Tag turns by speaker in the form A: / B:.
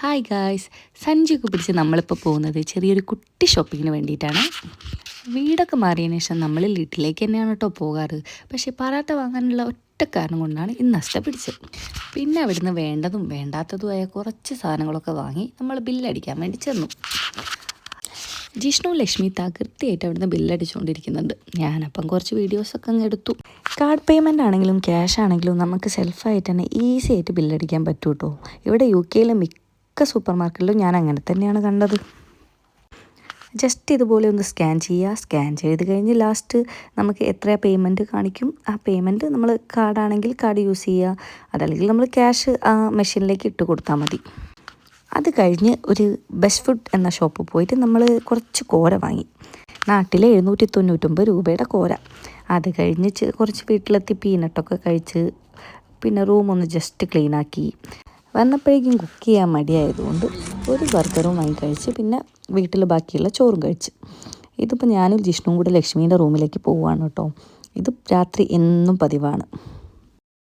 A: Hi guys, സഞ്ജുക്ക് പിടിച്ച് നമ്മളിപ്പോൾ പോകുന്നത് ചെറിയൊരു കുട്ടി ഷോപ്പിങ്ങിന് വേണ്ടിയിട്ടാണ്. വീടൊക്കെ മാറിയതിന് ശേഷം നമ്മൾ വീട്ടിലേക്ക് തന്നെയാണ് കേട്ടോ പോകാറ്. പക്ഷേ പറാട്ട വാങ്ങാനുള്ള ഒറ്റ കാരണം കൊണ്ടാണ് ഇന്ന് നഷ്ട പിടിച്ചത്. പിന്നെ അവിടുന്ന് വേണ്ടതും വേണ്ടാത്തതുമായ കുറച്ച് സാധനങ്ങളൊക്കെ വാങ്ങി നമ്മൾ ബില്ലടിക്കാൻ വേണ്ടി ചെന്നു. ജിഷ്ണു ലക്ഷ്മി തകൃതിയായിട്ട് അവിടുന്ന് ബില്ലടിച്ചുകൊണ്ടിരിക്കുന്നുണ്ട്. ഞാനപ്പം കുറച്ച് വീഡിയോസൊക്കെ അങ്ങ് എടുത്തു. കാർഡ് പേയ്മെൻ്റ് ആണെങ്കിലും ക്യാഷ് ആണെങ്കിലും നമുക്ക് സെൽഫായിട്ട് തന്നെ ഈസി ആയിട്ട് ബില്ലടിക്കാൻ പറ്റും കേട്ടോ. ഇവിടെ UK-യിലെ മിക്ക സൂപ്പർ മാർക്കറ്റിലും ഞാൻ അങ്ങനെ തന്നെയാണ് കണ്ടത്. ജസ്റ്റ് ഇതുപോലെ ഒന്ന് സ്കാൻ ചെയ്യുക. സ്കാൻ ചെയ്ത് കഴിഞ്ഞ് ലാസ്റ്റ് നമുക്ക് എത്ര പേയ്മെൻറ്റ് കാണിക്കും, ആ പേയ്മെൻറ്റ് നമ്മൾ കാർഡാണെങ്കിൽ കാർഡ് യൂസ് ചെയ്യുക, അതല്ലെങ്കിൽ നമ്മൾ ക്യാഷ് ആ മെഷീനിലേക്ക് ഇട്ട് കൊടുത്താൽ മതി. അത് കഴിഞ്ഞ് ഒരു ബെസ്റ്റ് ഫുഡ് എന്ന ഷോപ്പിൽ പോയിട്ട് നമ്മൾ കുറച്ച് കോര വാങ്ങി. നാട്ടിലെ 799 രൂപയുടെ കോര. അത് കഴിഞ്ഞ് കുറച്ച് വീട്ടിലെത്തി പീനട്ടൊക്കെ കഴിച്ച് പിന്നെ റൂമൊന്ന് ജസ്റ്റ് ക്ലീനാക്കി. വന്നപ്പോഴേക്കും കുക്ക് ചെയ്യാൻ മടിയായതുകൊണ്ട് ഒരു ബർഗറും വാങ്ങി കഴിച്ച് പിന്നെ വീട്ടിൽ ബാക്കിയുള്ള ചോറും കഴിച്ച്. ഇതിപ്പോൾ ഞാനും ജിഷ്ണുവും കൂടെ ലക്ഷ്മീൻ്റെ റൂമിലേക്ക് പോവുകയാണ് കേട്ടോ. ഇത് രാത്രി എന്നും പതിവാണ്.